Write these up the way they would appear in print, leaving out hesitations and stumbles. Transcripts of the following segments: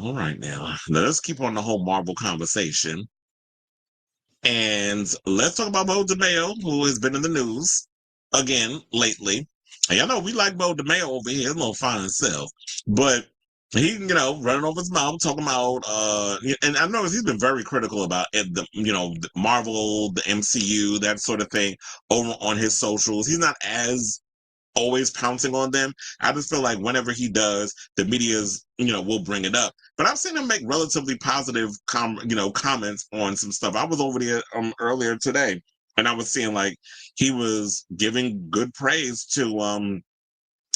All right, now let's keep on the whole Marvel conversation. And let's talk about Beau DeMayo, who has been in the news again lately. And y'all know we like Beau DeMayo over here, a little fine himself. But he, running off his mouth, talking about, and I know he's been very critical about it, the Marvel, the MCU, that sort of thing over on his socials. He's not as always pouncing on them. I just feel like whenever he does, the media's, will bring it up. But I've seen him make relatively positive, comments on some stuff. I was over there earlier today, and I was seeing like he was giving good praise to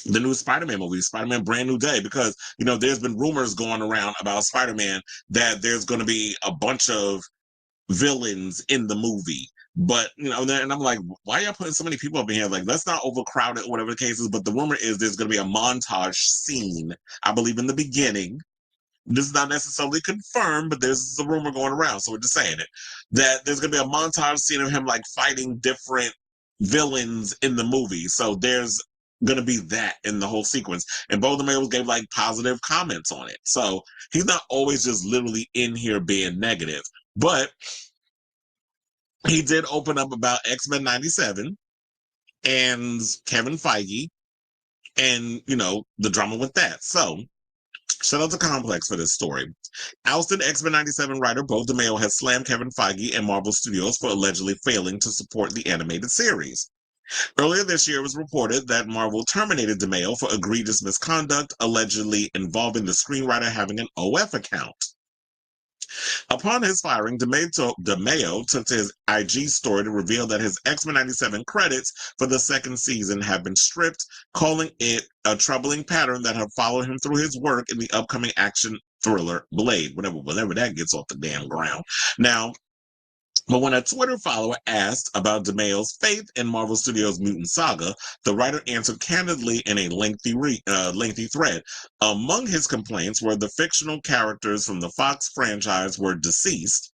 the new Spider-Man movie, Spider-Man Brand New Day, because there's been rumors going around about Spider-Man that there's going to be a bunch of villains in the movie. But, and I'm like, why are y'all putting so many people up in here? Like, let's not overcrowd it, whatever the case is. But the rumor is there's going to be a montage scene, I believe, in the beginning. This is not necessarily confirmed, but there's a rumor going around. So we're just saying it. That there's going to be a montage scene of him, like, fighting different villains in the movie. So there's going to be that in the whole sequence. And both of them gave, like, positive comments on it. So he's not always just literally in here being negative. But he did open up about X-Men 97 and Kevin Feige and, the drama with that. So, shout out to Complex for this story. Ousted X-Men 97 writer Beau DeMayo has slammed Kevin Feige and Marvel Studios for allegedly failing to support the animated series. Earlier this year, it was reported that Marvel terminated DeMayo for egregious misconduct, allegedly involving the screenwriter having an OF account. Upon his firing, DeMayo took to his IG story to reveal that his X-Men 97 credits for the second season have been stripped, calling it a troubling pattern that have followed him through his work in the upcoming action thriller Blade, whenever that gets off the damn ground. Now, but when a Twitter follower asked about DeMayo's faith in Marvel Studios' Mutant Saga, the writer answered candidly in a lengthy thread. Among his complaints were the fictional characters from the Fox franchise were deceased,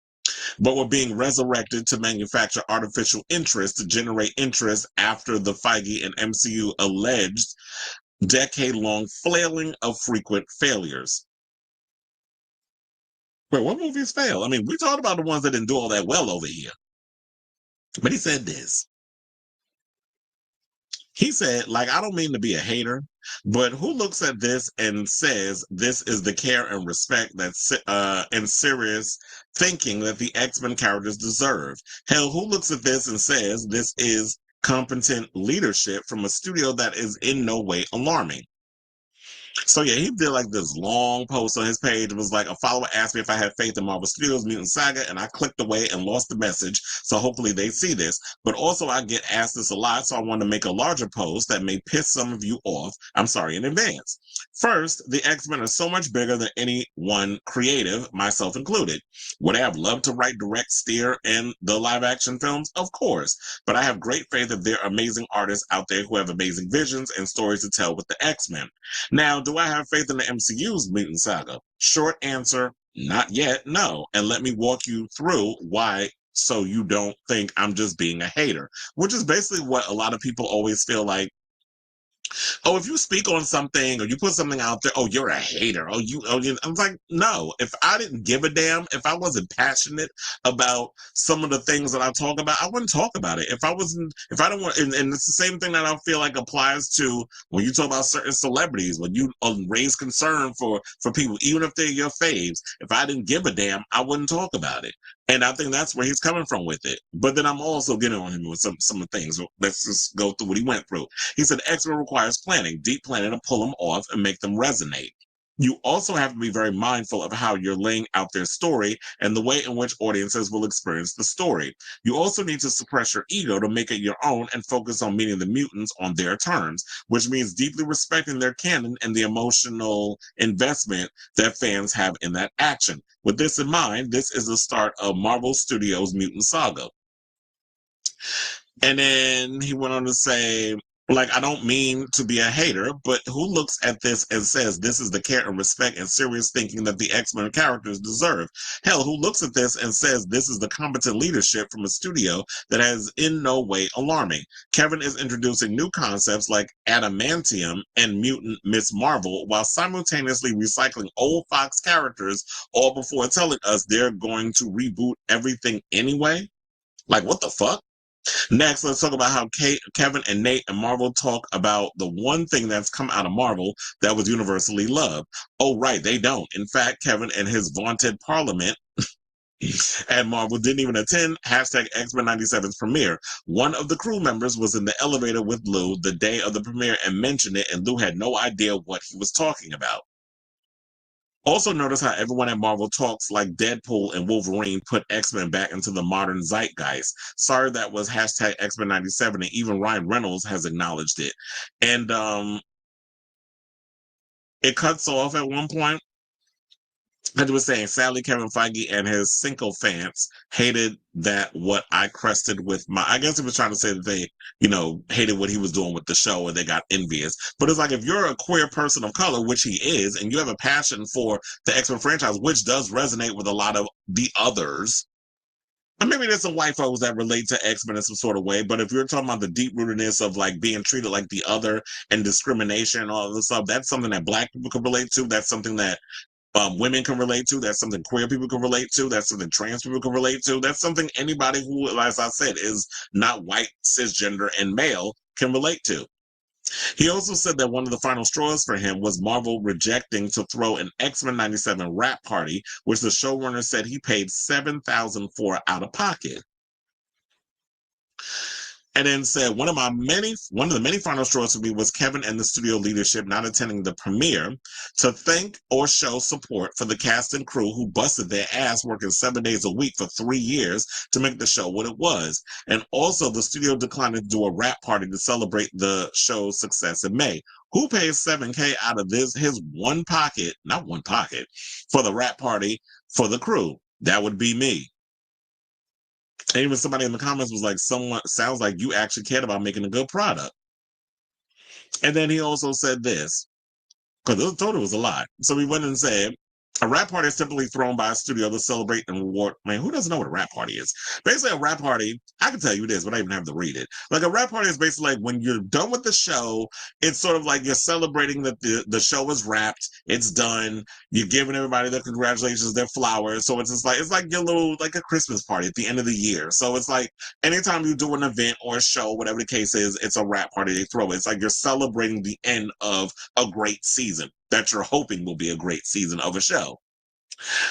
but were being resurrected to manufacture artificial interest to generate interest after the Feige and MCU alleged decade-long flailing of frequent failures. Wait, what movies fail? I mean, we talked about the ones that didn't do all that well over here. But he said this. He said, like, I don't mean to be a hater, but who looks at this and says this is the care and respect and serious thinking that the X-Men characters deserve? Hell, who looks at this and says this is competent leadership from a studio that is in no way alarming? So yeah, he did like this long post on his page. It was like a follower asked me if I had faith in Marvel Studios Mutant Saga, and I clicked away and lost the message. So hopefully they see this. But also I get asked this a lot, so I want to make a larger post that may piss some of you off. I'm sorry in advance. First, the X-Men are so much bigger than any one creative, myself included. Would I have loved to write, direct, steer in the live action films? Of course. But I have great faith that there are amazing artists out there who have amazing visions and stories to tell with the X-Men. Now, do I have faith in the MCU's Mutant Saga? Short answer, not yet, no. And let me walk you through why, so you don't think I'm just being a hater, which is basically what a lot of people always feel like. Oh, if you speak on something or you put something out there, oh, you're a hater. I'm like, no, if I didn't give a damn, if I wasn't passionate about some of the things that I talk about, I wouldn't talk about it. If I don't want, and it's the same thing that I feel like applies to when you talk about certain celebrities, when you raise concern for people, even if they're your faves, if I didn't give a damn, I wouldn't talk about it. And I think that's where he's coming from with it. But then I'm also getting on him with some of the things. Let's just go through what he went through. He said, X-Men requires planning, deep planning to pull them off and make them resonate. You also have to be very mindful of how you're laying out their story and the way in which audiences will experience the story. You also need to suppress your ego to make it your own and focus on meeting the mutants on their terms, which means deeply respecting their canon and the emotional investment that fans have in that action. With this in mind, this is the start of Marvel Studios' Mutant Saga. And then he went on to say, Like, I don't mean to be a hater, but who looks at this and says this is the care and respect and serious thinking that the X-Men characters deserve? Hell, who looks at this and says this is the competent leadership from a studio that is in no way alarming? Kevin is introducing new concepts like adamantium and mutant Miss Marvel while simultaneously recycling old Fox characters, all before telling us they're going to reboot everything anyway? Like, what the fuck? Next, let's talk about how Kevin and Nate and Marvel talk about the one thing that's come out of Marvel that was universally loved. Oh, right, they don't. In fact, Kevin and his vaunted parliament at Marvel didn't even attend hashtag X-Men 97's premiere. One of the crew members was in the elevator with Lou the day of the premiere and mentioned it, and Lou had no idea what he was talking about. Also notice how everyone at Marvel talks like Deadpool and Wolverine put X-Men back into the modern zeitgeist. Sorry, that was hashtag X-Men 97, and even Ryan Reynolds has acknowledged it. And it cuts off at one point. As I was saying, sadly, Kevin Feige and his sycophants hated that what I crested with my, I guess he was trying to say that they, hated what he was doing with the show and they got envious. But it's like, if you're a queer person of color, which he is, and you have a passion for the X-Men franchise, which does resonate with a lot of the others, and maybe there's some white folks that relate to X-Men in some sort of way, but if you're talking about the deep-rootedness of like being treated like the other and discrimination and all of this stuff, that's something that Black people can relate to. That's something that women can relate to. That's something queer people can relate to. That's something trans people can relate to. That's something anybody who, as I said, is not white, cisgender, and male can relate to. He also said that one of the final straws for him was Marvel rejecting to throw an X-Men 97 wrap party, which the showrunner said he paid $7,000 for out of pocket. And then said one of the many final straws for me was Kevin and the studio leadership not attending the premiere to thank or show support for the cast and crew who busted their ass working 7 days a week for 3 years to make the show what it was. And also the studio declined to do a wrap party to celebrate the show's success in May. Who pays $7,000 out of his one pocket, not one pocket, for the wrap party for the crew? That would be me. And even somebody in the comments was like, someone sounds like you actually cared about making a good product. And then he also said this, because I told it was a lot. So he went and said, a rap party is typically thrown by a studio to celebrate and reward. Man, who doesn't know what a rap party is? Basically, a rap party, I can tell you this, but I even have to read it. Like, a rap party is basically like when you're done with the show, it's sort of like you're celebrating that the show is wrapped, it's done, you're giving everybody their congratulations, their flowers. So it's like your little, like a Christmas party at the end of the year. So it's like anytime you do an event or a show, whatever the case is, it's a rap party they throw. It's like you're celebrating the end of a great season that you're hoping will be a great season of a show.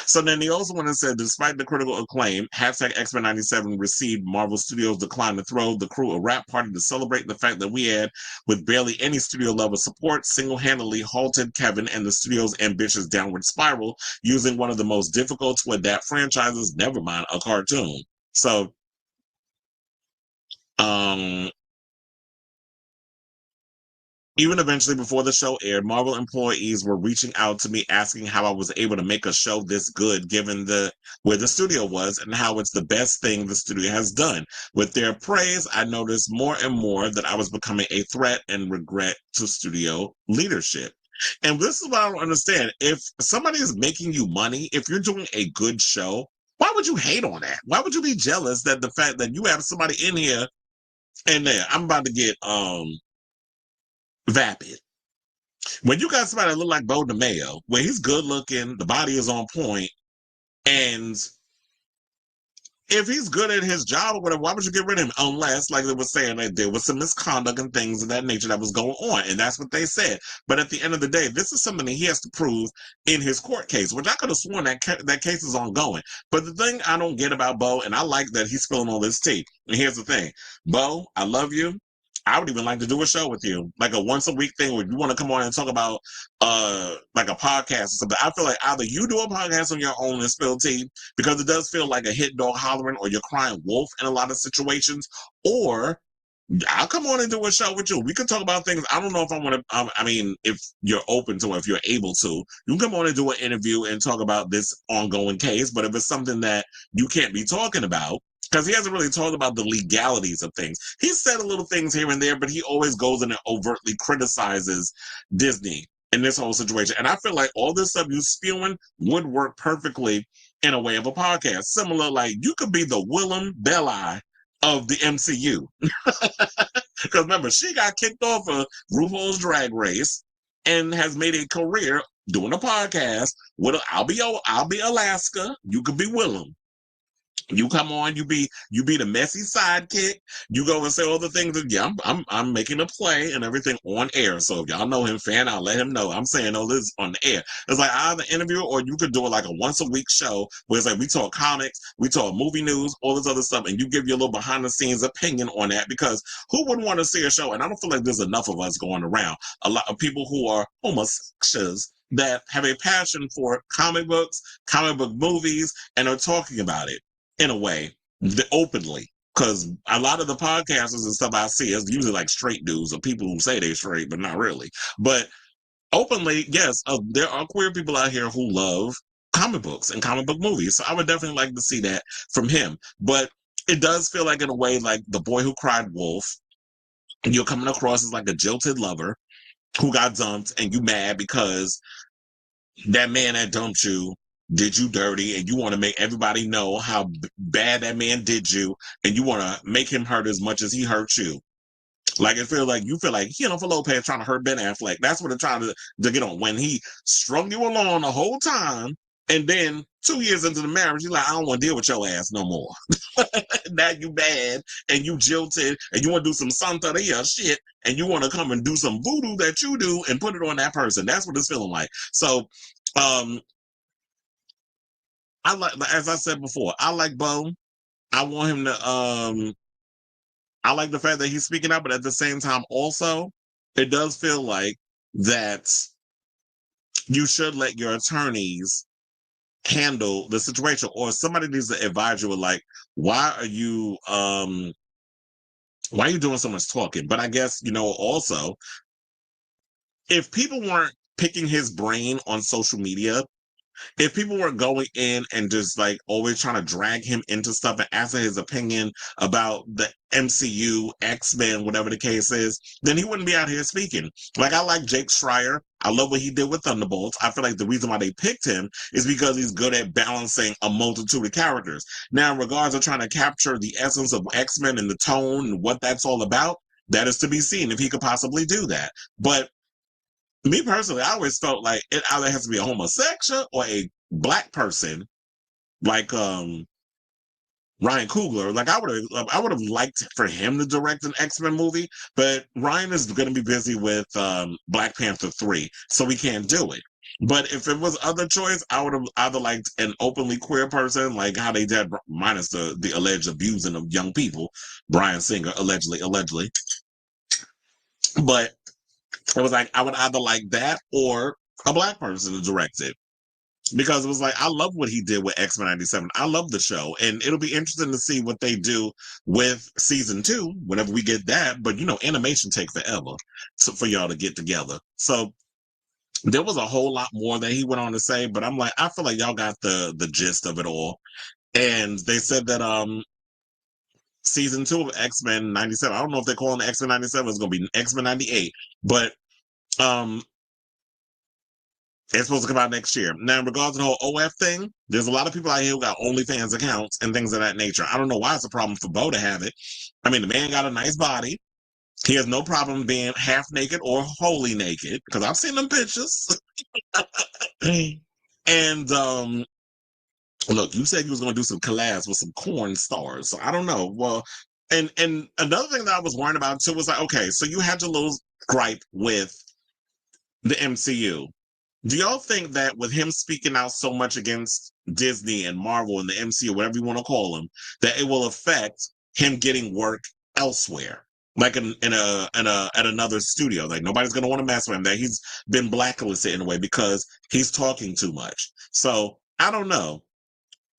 So then he also went and said, despite the critical acclaim, hashtag X-Men 97 received Marvel Studios' decline to throw the crew a wrap party to celebrate the fact that we had, with barely any studio level support, single-handedly halted Kevin and the studio's ambitious downward spiral using one of the most difficult to adapt franchises, never mind a cartoon. So, even eventually, before the show aired, Marvel employees were reaching out to me asking how I was able to make a show this good given where the studio was and how it's the best thing the studio has done. With their praise, I noticed more and more that I was becoming a threat and regret to studio leadership. And this is what I don't understand. If somebody is making you money, if you're doing a good show, why would you hate on that? Why would you be jealous that the fact that you have somebody in here and there? I'm about to get vapid. When you got somebody that look like Beau DeMayo, where he's good looking, the body is on point, and if he's good at his job or whatever, why would you get rid of him? Unless, like they were saying, that there was some misconduct and things of that nature that was going on, and that's what they said. But at the end of the day, this is something that he has to prove in his court case, which I could have sworn that case is ongoing. But the thing I don't get about Beau, and I like that he's spilling all this tea, and here's the thing. Beau, I love you. I would even like to do a show with you, like a once a week thing where you want to come on and talk about like a podcast or something. I feel like either you do a podcast on your own and spill tea, because it does feel like a hit dog hollering or you're crying wolf in a lot of situations, or I'll come on and do a show with you. We can talk about things. I don't know if I want to, I mean, if you're open to it, if you're able to, you can come on and do an interview and talk about this ongoing case. But if it's something that you can't be talking about, because he hasn't really talked about the legalities of things. He said a little things here and there, but he always goes in and overtly criticizes Disney in this whole situation. And I feel like all this stuff you spewing would work perfectly in a way of a podcast. Similar, like you could be the Willem Belli of the MCU. Because remember, she got kicked off of RuPaul's Drag Race and has made a career doing a podcast with I'll be Alaska, you could be Willem. You come on, you be the messy sidekick. You go and say all the things that yeah, I'm making a play and everything on air. So if y'all know him, fan, I'll let him know. I'm saying all this on the air. It's like either interview or you could do it like a once a week show where it's like we talk comics, we talk movie news, all this other stuff, and you give your little behind the scenes opinion on that because who wouldn't want to see a show? And I don't feel like there's enough of us going around. A lot of people who are homosexuals that have a passion for comic books, comic book movies, and are talking about it in a way, openly, because a lot of the podcasters and stuff I see is usually like straight dudes or people who say they're straight, but not really. But openly, yes, there are queer people out here who love comic books and comic book movies. So I would definitely like to see that from him. But it does feel like, in a way, like The Boy Who Cried Wolf, you're coming across as like a jilted lover who got dumped and you mad because that man that dumped you did you dirty and you want to make everybody know how bad that man did you and you want to make him hurt as much as he hurt you. Like it feel like you feel like Jennifer Lopez trying to hurt Ben Affleck. That's what they're trying to get on. When he strung you along the whole time and then 2 years into the marriage, you're like, I don't want to deal with your ass no more. Now you bad and you jilted and you want to do some Santeria shit and you want to come and do some voodoo that you do and put it on that person. That's what it's feeling like. So, I like, as I said before, I like Beau. I want him to, I like the fact that he's speaking out, but at the same time, also, it does feel like that you should let your attorneys handle the situation, or somebody needs to advise you with like, why are you doing so much talking? But I guess, also, if people weren't picking his brain on social media, if people were going in and just like always trying to drag him into stuff and ask his opinion about the MCU, X-Men, whatever the case is, then he wouldn't be out here speaking. Like, I like Jake Schreier. I love what he did with Thunderbolts. I feel like the reason why they picked him is because he's good at balancing a multitude of characters. Now, in regards to trying to capture the essence of X-Men and the tone and what that's all about, that is to be seen if he could possibly do that. But me personally, I always felt like it either has to be a homosexual or a black person, like Ryan Coogler. Like I would have liked for him to direct an X-Men movie, but Ryan is going to be busy with Black Panther 3, so we can't do it. But if it was other choice, I would have either liked an openly queer person, like how they did, minus the alleged abusing of young people, Bryan Singer allegedly. But it was like I would either like that or a black person to direct it. Because it was like, I love what he did with X-Men 97. I love the show. And it'll be interesting to see what they do with season 2, whenever we get that. But, animation take forever for y'all to get together. So there was a whole lot more that he went on to say. But I'm like, I feel like y'all got the gist of it all. And they said that season 2 of X-Men 97, I don't know if they're calling it X-Men 97, it's going to be X-Men 98. But it's supposed to come out next year. Now, in regards to the whole OF thing, there's a lot of people out here who got OnlyFans accounts and things of that nature. I don't know why it's a problem for Beau to have it. I mean, the man got a nice body. He has no problem being half naked or wholly naked, because I've seen them pictures. And look, you said you was going to do some collabs with some corn stars, so I don't know. Well, and another thing that I was worrying about too was like, okay, so you had your little gripe with the MCU. Do y'all think that with him speaking out so much against Disney and Marvel and the MCU, whatever you want to call them, that it will affect him getting work elsewhere, like at another studio? Like nobody's gonna want to mess with him. That he's been blacklisted in a way because he's talking too much. So I don't know.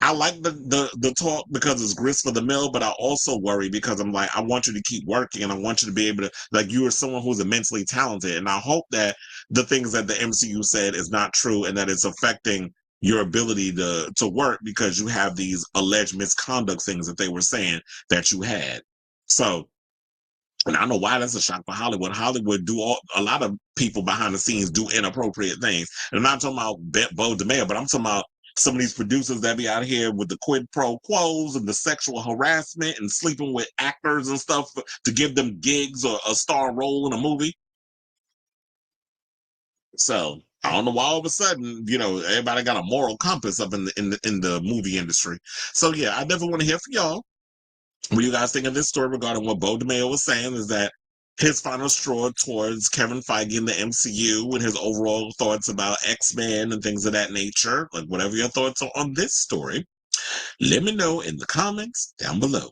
I like the talk because it's grist for the mill, but I also worry because I'm like, I want you to keep working and I want you to be able to, like, you are someone who's immensely talented. And I hope that the things that the MCU said is not true and that it's affecting your ability to work because you have these alleged misconduct things that they were saying that you had. So, and I don't know why that's a shock for Hollywood. Hollywood a lot of people behind the scenes do inappropriate things. And I'm not talking about Beau DeMayo, but I'm talking about some of these producers that be out here with the quid pro quos and the sexual harassment and sleeping with actors and stuff to give them gigs or a star role in a movie. So I don't know why all of a sudden, everybody got a moral compass up in the movie industry. So yeah, I definitely want to hear from y'all. What do you guys think of this story regarding what Beau DeMayo was saying? Is that his final straw towards Kevin Feige and the MCU and his overall thoughts about X-Men and things of that nature? Like, whatever your thoughts are on this story, let me know in the comments down below.